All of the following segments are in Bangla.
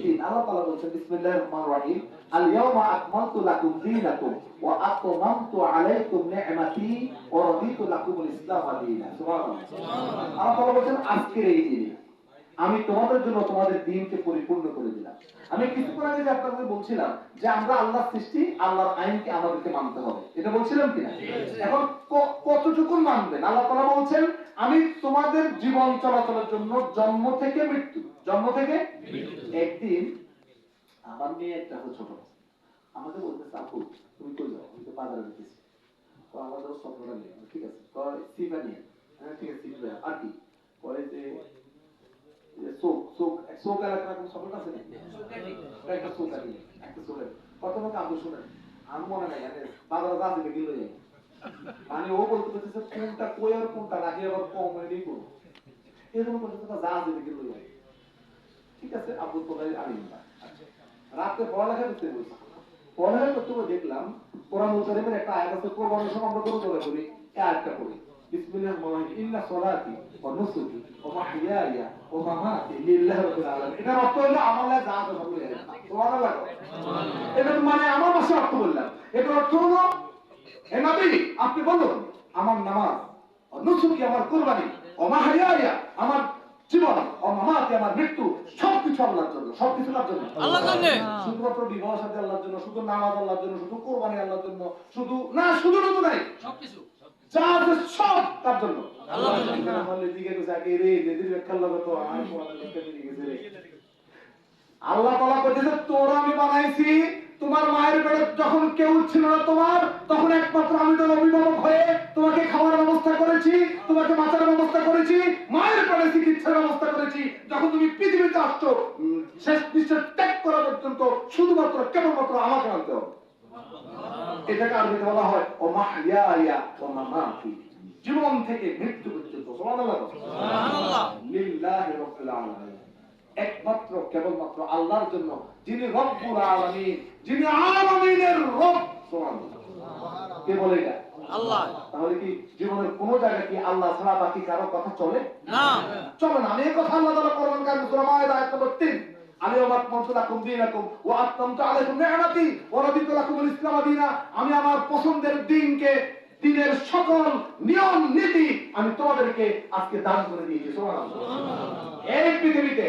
দিন। আল্লাহ তাআলা বলছেন বিসমিল্লাহির রহমানির রহিম, আল ইয়াওমা আকমালতু লাকুম দীনাকুম ওয়া আতমামতু আলাইকুম নি'মাতি ওয়া রাদিতু লাকুমুল ইসলাম দীনান। সুবহানাল্লাহ। আল্লাহ তাআলা বলছেন আজকের এই দিনে আমি তোমাদের জন্য তোমাদের দ্বীনকে পরিপূর্ণ করে দিলাম। আমি কিছুক্ষণ আগে যে আপনাদের বলছিলাম যে আমরা আল্লাহর সৃষ্টি, আল্লাহর আইনকে আমাদেরকে মানতে হবে, এটা বলছিলাম কিনা? এখন কতটুকু মানবেন? আল্লাহ তাআলা বলছেন আমি তোমাদের জীবন চলাচলের জন্য জন্ম থেকে মৃত্যু, জন্ম থেকে একদিন আমার মেয়ে একটা ছোট আমাকে বলতেছে আপু তুমি কই যাও? আমি তো বাজারে যেতেছি। তো আমাদের স্বপ্নটা নিয়ে ঠিক আছে, সিফা নিয়ে হ্যাঁ ঠিক আছে সিফা আর কি পরে যে শোক এলাকার কোন শব্দ আছে নাকি? একটা শোক আছে, একটা শোক আছে। কত লোক আবু শুনেন আমি মনে নাই জানেন বাজারে যাচ্ছে গেল যাই মানে ও বলতে বলতেছে কোনটা কই আর কোনটা রাখি আবার কম হয়ে নেই করবো এরকম বলতে যা যাবে গেল যাই। ঠিক আছে আবু তোলাই আলিমা রাতে পড়ালেখা করতে বলছি, পড়ালেখা করতে দেখলাম কোরআন কারীমের একটা আয়াত আছে, কোরবানির সময় আমরা গরু জবাই করি, এই আয়াতটা পড়ি বিসমিল্লাহির রহমানির রহিম ইন্না সলাতি ওয়া নুসুকি ওয়া মাহইয়ায়া ওয়া মামাতি লিল্লাহি রাব্বিল আলামিন। এটার অর্থ হলো আমাদের যা আছে সব বলে সুবহানাল্লাহ। এটা মানে আমার ভাষায় অর্থ বললাম, এটার অর্থ হলো হে নবী আপনি বলুন আমার নামাজ ও নুসুকি আমার কুরবানি ও মাহইয়ায়া আমার জীবন ও মামাতি আমার মৃত্যু সবকিছু আল্লাহর জন্য, সবকিছু আল্লাহর জন্য, আল্লাহর জন্য। শুধুমাত্র বিবাহ শাদী আল্লাহর জন্য, শুধু নামাজ আল্লাহর জন্য, শুধু কুরবানি আল্লাহর জন্য, শুধু না শুধু নাই সবকিছু যা আছে সব তার জন্য আল্লাহর জন্য। আমাদের দিকে তো যাকে রে নেদির ব্যাখ্যা লাগা তো আমি তোমাদের কাছে দিয়ে গেছে রে। আল্লাহ তাআলা কইতেছে তোরা আমি বানাইছি তোমার মায়ের পেটে যখন কেউ ছিল না তোমার, তখন একমাত্র আমি তোর অভিভাবক হয়ে তোমাকে খাওয়ার ব্যবস্থা করেছি, তোমাকে বাঁচার ব্যবস্থা করেছি, মায়ের পেটে চিকিৎসার ব্যবস্থা করেছি। যখন তুমি পৃথিবীতে আসছো শেষ নিঃশ্বাস ত্যাগ করা পর্যন্ত শুধুমাত্র কেবলমাত্র আমাকে মানতে হবে। এটাকে আরবিতে বলা হয় ও মাহইয়ায়া ওয়া মামাতি, জীবন থেকে মৃত্যু পর্যন্ত। সুবহানাল্লাহ সুবহানাল্লাহ লিল্লাহি রাব্বিল আলামিন, একমাত্র কেবলমাত্র আল্লাহর জন্য, যিনি রব্বুল আলামিন, যিনি আলামিনের রব। সুবহানাল্লাহ। কে বলে এটা? আল্লাহ। তাহলে কি জীবনের কোন জায়গায় কি আল্লাহ ছাড়া বাকি কারো কথা চলে না? চলে না। আমি এই কথা আল্লাহ তাআলা কোরআন কারীম সূরা মায়েদা আয়াত নম্বর 3 আলিয়াউমা আকমালতু লাকুম দীনাকুম ওয়া আতমামতু আলাইকুম নি'মাতি ওয়া রাদিতু লাকুমুল ইসলাম দীনা, আমি আমার পছন্দের দ্বীনকে, দ্বীনের সকল নিয়ম নীতি আমি তোমাদেরকে আজকে দান করে দিয়েছি। সুবহানাল্লাহ। এই পৃথিবীতে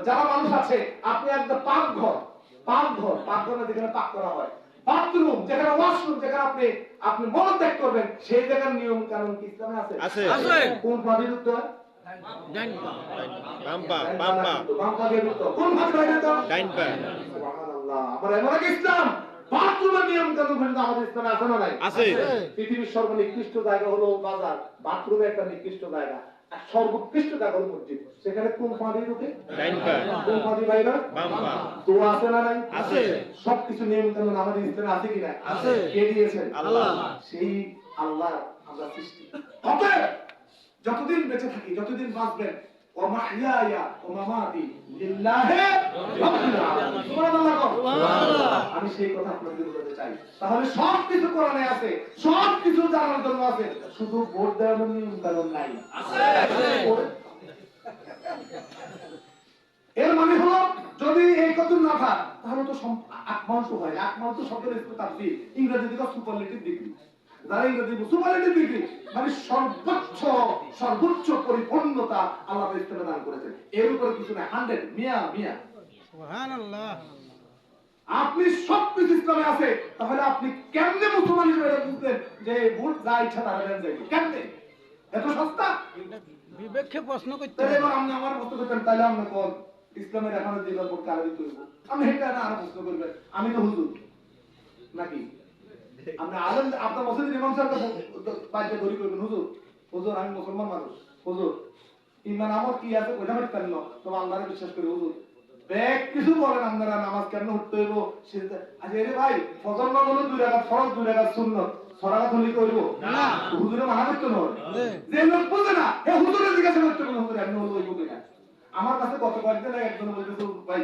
যারা মানুষ আছে, আপনি একটা পাকঘর যেখানে পাক করা হয়, বাথরুম যেখানে ওয়াশরুম যেখানে আপনি মলত্যাগ করবেন, সেই জায়গার নিয়ম কানুন কি ইসলামে আছে? আছে। কোন পদ্ধতি দিতে হয়? ডাইন পা, বাম পা, বাম পা দিয়ে দিতে। কোন ভাবে দিতে? ডাইন পা। সুবহানাল্লাহ। আমরা এমন এক ইসলাম, বাথরুমের নিয়ম কানুন কিন্তু আমাদের ইসলামে আছে না নাই? আছে। পৃথিবীর সর্বনিকৃষ্ট জায়গা হলো বাজার, বাথরুমে একটা নিকৃষ্ট জায়গা, আর সর্বোৎকৃষ্ট জায়গা হলো মসজিদ। সেখানে কোন পা দিয়ে ঢুকে? ডাইন পা। কোন পা দিয়ে বাইরে? বাম পা। তো আছে না নাই? আছে। সবকিছু নিয়ম কানুন আমাদের ইসলামে আছে কি না? আছে। কে দিয়েছেন? আল্লাহ। সেই আল্লাহ আমরা সৃষ্টি। অতএব যতদিন বেঁচে থাকি, যতদিন বাঁচবেন, ও মাহইয়ায়া ও মামাতি লিল্লাহি রাব্বিল আলামিন। সুবহানাল্লাহ। সুবহানাল্লাহ। আমি সেই কথা আপনাদের বলতে চাই। তাহলে সবকিছু কোরআনে আছে, সবকিছু জানার জন্য আছে, শুধু ভোট দেওয়ার নিয়ম কানুন নাই। আছে। এর মানে হলো যদি এই কথা না থাকে তাহলে তো আকমাল তো হয়। আকমাল তো শব্দের তাফসীর ইংরেজি থেকে সুপারলেটিভ ডিগ্রি, যারা ইংরেজি সুপারলেটিভ ডিগ্রি মানে সর্বোচ্চ পরিপূর্ণতা আল্লাহ ইসলামে দান করেছেন। এর উপরে কিছু না, 100 মিয়া সুবহানাল্লাহ। আপনি সবকিছু ইসলামে আছে, তাহলে আপনি কেমনে মুসলমান হিসেবে বুঝলেন যে ভোট যা ইচ্ছা তারা দেন যাবে? কেমনে? এত সস্তা? বিবেককে প্রশ্ন করতে হবে। এবার আপনি আমার প্রশ্ন করতেন, তাহলে আপনি কোন ইসলামের এখনো দিবার ভোট কারা দিতে হইব? আপনি এটা না আর প্রশ্ন করবেন, আমি তো হুজুর নাকি? আপনি আলেম আপনার মসজিদের ইমাম সাহেবকে পাঁচটা ধরি করবেন, হুজুর আমি মুসলমান মানুষ, হুজুর ইমান আমার কি আছে ওইটা আমি কেন তোমার আল্লাহরে বিশ্বাস করি, হুজুর ব্যাগ কিছু বলেন আপনারা নামাজ কেন উঠতে হইব? আচ্ছা রে ভাই ফজর নামাজ 2 রাকাত ফরজ 2 রাকাত সুন্নাত 6 রাকাত হলি কইব না? হুজুরে মানা করতে নয়। যে লোক বুঝে না হে হুজুরে জিজ্ঞাসা করতে কোন হুজুর এমন হইব কিনা? আমার কাছে কত কয়েকদিন আগে একজন বলতেছে ভাই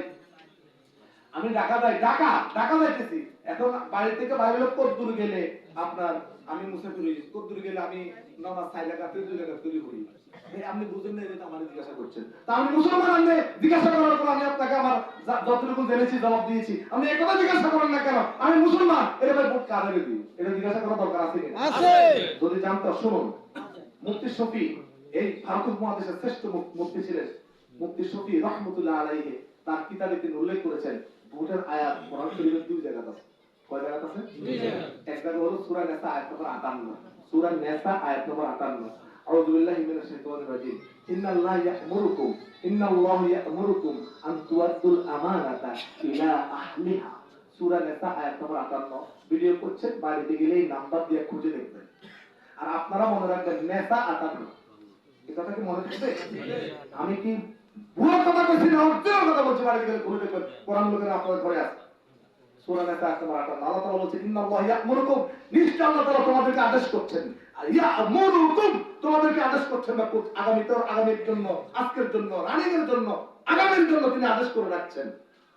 আমি ঢাকা যাইতেছি, এখন বাড়ি থেকে বাইরে লোক কত গেলে আপনার আমি মুসাফির হই, কত গেলে আমি নামাজ 4 রাকাত 2 রাকাত করি আপনি বুঝেন না, এটা আমাকে জিজ্ঞাসা করছেন। তা আমি মুসলমান, আপনি জিজ্ঞাসা করার পর আমি আপনাকে আমার যতটুকু জেনেছি জবাব দিয়েছি। আপনি এই কথা জিজ্ঞাসা করেন না কেন আমি মুসলমান, এটা ভাই ভোট কারে দিই, এটা জিজ্ঞাসা করার দরকার আছে কিনা? আছে। যদি জানতে শুনুন, মুফতি শফি এই ভারত উপমহাদেশের শ্রেষ্ঠ মুফতি ছিলেন। মুফতি শফি রহমতুল্লাহ আলাইহি তার কিতাবে তিনি উল্লেখ করেছেন ভোটের আয়াত কোরআন শরীফের দুই জায়গা আছে। কয় জায়গা আছে? দুই জায়গা। এক জায়গা হলো সূরা নিসা আয়াত নম্বর 58, সূরা নিসা আয়াত নম্বর 58। আউযু বিল্লাহি মিনাশ শাইতানির রাজিম। ইন্নাল্লাহা ইয়া'মুরুকুম আন তুআদ্দুল আমানাতা ইলা আহলিহা। সূরা নিসা আয়াত নম্বর 58। ভিডিও করছেন, বাড়িতে গেলেই নাম্বার দিয়ে খুঁজে দেখবেন। আর আপনারা মনে রাখবেন নিসা 58। এই কথা কি মনে থাকবে? আমি কি ভুল কথা কইছি না অর্থের কথা বলছি? বাড়িতে গেলে খুঁজে দেখবেন, কোরআন লোকেরা আপনাদের ঘরে আছে। সূরা নিসা আয়াত নম্বর 58। আল্লাহ তাআলা বলেছেন ইন্নাল্লাহা ইয়া'মুরুকুম, নিশ্চয় আল্লাহ তাআলা তোমাদেরকে আদেশ করছেন। আর ইয়া'মুরুকুম, তোমাদেরকে আদেশ করছেন না আগামীর জন্য, আজকের জন্য, রানিং এর জন্য, আগামীর জন্য তিনি আদেশ করে রাখছেন।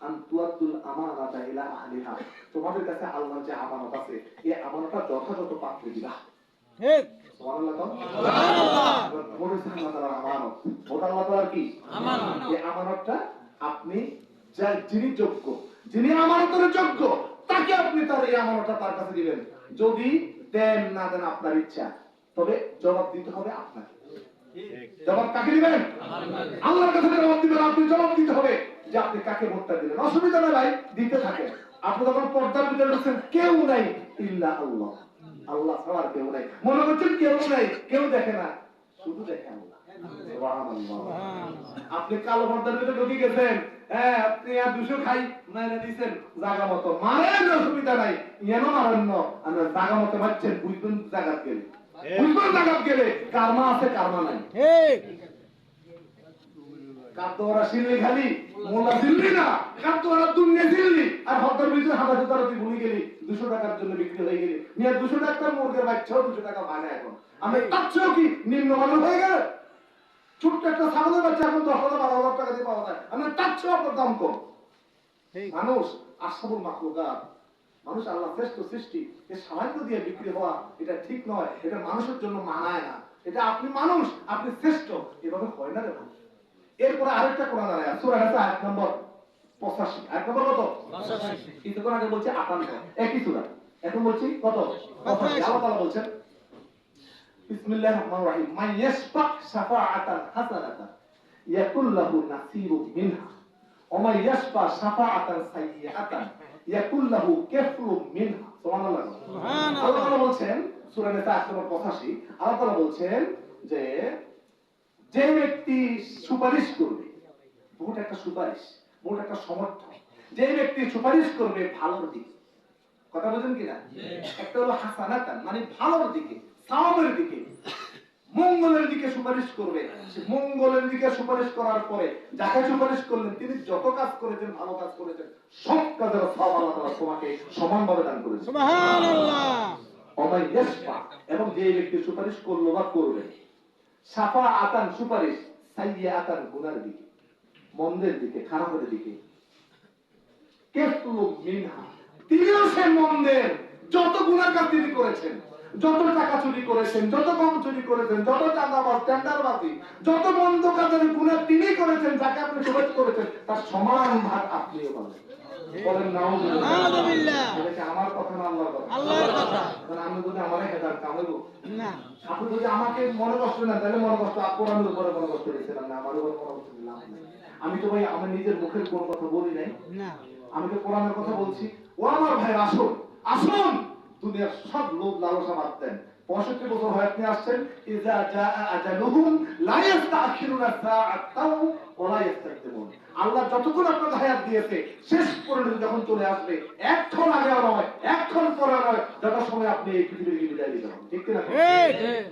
আন তুআদ্দুল আমানাতা ইলা আহলিহা, তোমাদের কাছে আল্লাহর যে আমানত আছে এই আমানতটা যথাযথ পাত্রে দিবা। ঠিক। সুবহানাল্লাহ। সুবহানাল্লাহ। বলে আল্লাহ তাআলার আমানত। ওটা আল্লাহ তাআলার কি? আমানত। এই আমানতটা আপনি যিনি যোগ্য, যিনি আমানতের যোগ্য, তাকে আপনি তার এই আমানতটা তার কাছে দিবেন। যদি দেন না দেন আপনার ইচ্ছা, তবে জবাব দিতে হবে আপনাকে। জবাব কাকে দিবেন? আল্লাহর কাছে জবাব দিবেন। আপনি জবাব দিতে হবে যে আপনি কাকে ভোটটা দিলেন। অসুবিধা নেই ভাই, দিতে থাকেন। আপনি যখন পর্দার ভিতরে ঢুকছেন, কেউ নাই ইল্লা আল্লাহ, আল্লাহ ছাড়া আর কেউ নাই। মনে করছেন কেউ নাই, কেউ দেখে না, শুধু দেখে আল্লাহ। সুবহানাল্লাহ। আপনি কালো পর্দার ভিতরে ঢুকে গেছেন, হ্যাঁ আপনি আর 200 খাই মাইরা দিয়েছেন জায়গা মতো, মারেন, অসুবিধা নাই, ইয়ানো মারেন না, আমরা জায়গা মতো মারছেন, বুঝবেন জায়গা গেলে, বুঝবেন জায়গা গেলে কারমা আছে কারমা নাই। ঠিক। কাতোরা শিল্লি খালি মোলা দিল্লি না, কাতোরা দুনিয়া দিল্লি। আর হতার ভিতরে হাজার হাজার তুই ভুলে গেলি, 200 টাকার জন্য বিক্রি হয়ে গেলি। মিয়া 200 টাকা মুরগের বাচ্চাও 200 টাকা ভাই না এখন। আমি তার চেয়েও কি নিম্নমানের হয়ে গেল? ছোট্ট একটা ছাগলের বাচ্চা এখন 10,000-12,000 টাকা দিয়ে পাওয়া যায়। আমি তার চেয়েও আপনার দাম কম। মানুষ আশরাফুল মাখলুকাত, মানুষ আল্লাহ শ্রেষ্ঠ সৃষ্টি, এর সামান্য দিয়ে বিক্রি হওয়া এটা ঠিক নয়, এটা মানুষের জন্য মানায় না। এটা আপনি মানুষ, আপনি শ্রেষ্ঠ, এভাবে হয় না রে ভাই। এরপরে আরেকটা কোরআন আয়াত সূরা নিসা আয়াত নম্বর 85। আয়াত নম্বর কত? 85। কিছুক্ষণ আগে বলছি 58, একই সূরা। এখন বলছি কত? 85। আল্লাহ তাআলা বলছেন বিসমিল্লাহির রহমানির রহিম, মান ইয়াশফা শাফাআতান হাসানাতান ইয়াকুল লাহু নাসিবুম মিনহা ওয়া মান ইয়াশফা শাফাআতান সাইয়্যাতান ইয়াকুল লাহু কাফরুম মিনহা। সুবহানাল্লাহ। সুবহানাল্লাহ। আল্লাহ তাআলা বলছেন সূরা নিসা আয়াত নম্বর 85, আল্লাহ তাআলা বলছেন যে যে ব্যক্তি সুপারিশ করবে, ভোট একটা সুপারিশ, ভোট একটা সমর্থন, যে ব্যক্তি সুপারিশ করবে ভালোর দিকে, কথা বলেন কিনা? একটা হলো হাসানাতান মানে ভালোর দিকে, সাওয়াবের দিকে, মঙ্গলের দিকে সুপারিশ করবে। মঙ্গলের দিকে সুপারিশ করার পরে যাকে সুপারিশ করলেন তিনি যত কাজ করেছেন, ভালো কাজ করেছেন, সব কাজের সওয়াব আল্লাহ তাআলা তোমাকে সমানভাবে দান করেছেন। সুবহানাল্লাহ। ওমাই ইয়াশফা, এবং যে ব্যক্তি সুপারিশ করলো বা করবে, শাফাআতান সুপারিশ, সাইয়্যাতান গুনার দিকে, মন্দের দিকে, খারাপের দিকে, কাফরুম মিনহা, তিনিও সে মন্দের যত গুনাহ কাজ তিনি করেছেন, যত টাকা চুরি করেছেন, যত কম চুরি করেছেন, যত চাঁদাবাজ টেন্ডারবাজি, যত মন্দ কাজের গুনাহ তিনি করেছেন, যাকে আপনি সুপারিশ করেছেন তার সমান ভাগ আপনিও পাবেন। বলেন নাউযুবিল্লাহ। এটা আমার কথা না আল্লাহর কথা? আল্লাহর কথা। মানে আমি যদি আমারে হেদায়েত কামাইবো না, আপনি যদি আমাকে মনে কষ্ট না তাহলে মনে কষ্ট কোরআনের উপরে মনে কষ্ট দিয়েছিলাম না, আমার উপরে মনে কষ্ট দিলাম না। আমি তো ভাই আমার নিজের মুখের কোনো কথা বলি নাই না, আমি তো কোরআনের কথা বলছি। ও আমার ভাই আসুন, আসুন, দুনিয়ার সব লোভ লালসা বাদ দেন। 65 বছর হায়াত নিয়ে আসছেন, ইজা জাআ আজালুহুম লা ইস্তাখিরুনা সাআতাও ওয়া লা ইস্তাকদিমুন। আল্লাহ যতক্ষণ আপনাকে হায়াত দিয়েছে, শেষ পর্যন্ত যখন চলে আসবে, একক্ষণ আগে নয়, একক্ষণ পরে নয়, যত সময় আপনি এই পৃথিবী থেকে বিদায় নিতে হবে, ঠিক না?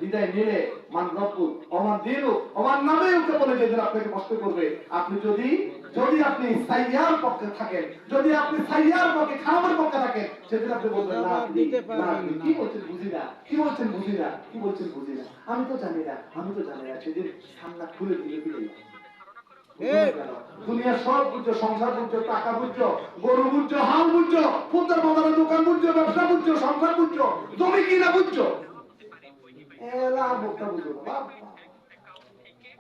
বিদায় নিলে মান রব্বু ওমান দিনু ওমান নাবিয়ুকে বলে যেদিন আপনাকে কষ্ট করবে, আপনি যদি আপনি সাইয়ার পক্ষে থাকেন, যদি আপনি সাইয়ার পক্ষে, খারাপের পক্ষে থাকেন, সেদিন আপনি বলবেন না, কি বলছেন বুঝি না, কি বলছেন বুঝি না, কি বলছেন বুঝি না, আমি তো জানি না, আমি তো জানি না। সেদিন সামনা খুলে দিয়ে ফিরে দুনিয়া সব বুঝছো, সংসার বুঝছো, টাকা বুঝছো, গরু বুঝছো, হাল বুঝছো, ফুটবল বাজারের দোকান বুঝছো, ব্যবসা বুঝছো, সংসার বুঝছো, জমি কিনা বুঝছো, এলা মুখটা বুঝো না বাবা।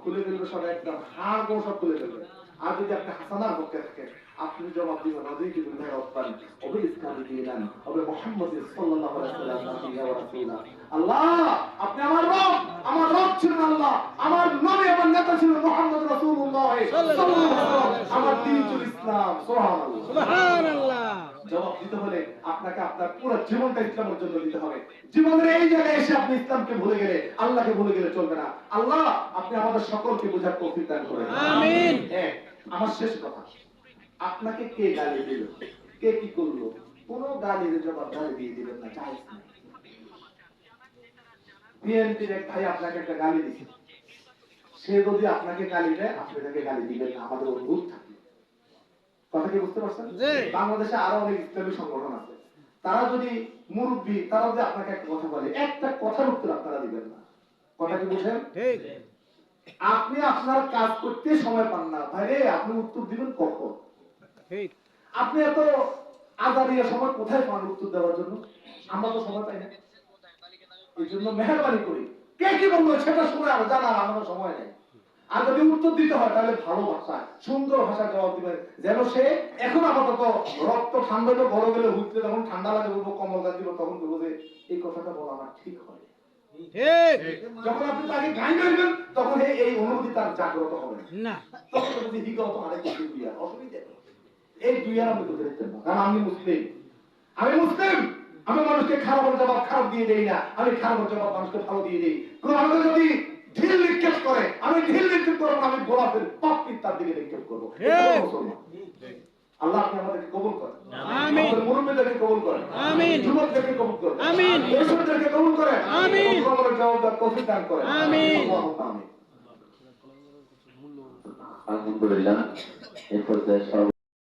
খুলে ফেলবে সব, একদম হাড় গোড় সব খুলে ফেলবে। আর যদি আপনি হাসানার পক্ষে থাকেন, আপনি জবাব দিবেন রাদিতু বিল্লাহি রাব্বান ওয়া বিল ইসলামি দীনান ওয়া বি মুহাম্মাদিন সাল্লাল্লাহু আলাইহি ওয়াসাল্লাম নাবিয়্যা ওয়া রাসূলা। আল্লাহ আপনি আমার রব ছিলেন আল্লাহ, আমার নবী আমার নেতা ছিলেন মুহাম্মদ রাসূলুল্লাহ সাল্লাল্লাহু আলাইহি ওয়াসাল্লাম, আমার দ্বীন ছিল ইসলাম। সুবহানাল্লাহ সুবহানাল্লাহ। জবাব দিতে হলে আপনাকে আপনার পুরো জীবনটা ইসলামের জন্য দিতে হবে। জীবনের এই জায়গায় এসে আপনি ইসলামকে ভুলে গেলে, আল্লাহকে ভুলে গেলে চলবে না। আল্লাহ আপনি আমাদের সকলকে বোঝার তৌফিক দান করেন, আমিন। আমার শেষ কথা, আপনাকে কে গালি দিল, কে কি করলো, কোন গালির জবাব গালি দিয়ে দিবেন না, জায়েজ নাই। বিএনপির এক ভাই আপনাকে একটা গালি দিয়েছে, সে যদি আপনাকে গালি দেয় আপনি তাকে গালি দিবেন না, আমাদের অনুরোধ থাকে। কথা কি বুঝতে পারছেন? বাংলাদেশে আরো অনেক ইসলামী সংগঠন আছে, তারা যদি মুরব্বী, তারা যদি আপনাকে একটা কথা বলে, একটা কথার উত্তর আপনারা দিবেন না। কথা কি বুঝেন? ঠিক। আপনি আপনার কাজ করতে সময় পান না ভাইরে, আপনি উত্তর দিবেন কখন? ঠিক। আপনি এত আজারিয়া সময় কোথায় পান উত্তর দেওয়ার জন্য? আমরা তো সময় পাই না। এই জন্য মেহরবানি করি, কে কি বললো সেটা শুনে আর জানার আমাদের সময় নেই। আর যদি উত্তর দিতে হয় তাহলে ভালো ভাষায়, সুন্দর ভাষায় জবাব দিবেন, যেন সে এখন আপাতত রক্ত ঠান্ডা তো বড় গেলে উঠলে তখন ঠান্ডা লাগে বলবো, কমল গাছ দিব, তখন বলবো যে এই কথাটা বলা আমার ঠিক হয়। ঠিক। যখন আপনি তাকে গান গাইবেন তখন এই অনুভূতি তার জাগ্রত হবে না। তখন যদি বিগত আরেক কিছু দুই আর অসুবিধা নেই। এই দুই আর আমি করতে দেখতেন না, কারণ আমি মুসলিম। আমি মানুষকে খারাপের জবাব খারাপ দিয়ে দেই না, আমি খারাপের জবাব মানুষকে ভালো দিয়ে দিই। কোন আমাকে যদি ঢিল নিক্ষেপ করে, আমি ঢিল নিক্ষেপ করবো না, আমি গোলাপের পাপড়ি তার দিকে নিক্ষেপ করবো। আল্লাহ আপনি আমাদেরকে কবুল করেন, আমিন। আমাদের মুরব্বিদেরকে কবুল করেন, আমিন। যুবকদেরকে কবুল করেন, আমিন। বয়স্কদেরকে কবুল করেন, আমিন। আমাদের জবাবদার তৌফিক দান করেন। আমিন। আল্লাহুম্মা আমিন। আলহামদুলিল্লাহ। এই পর্যায়ে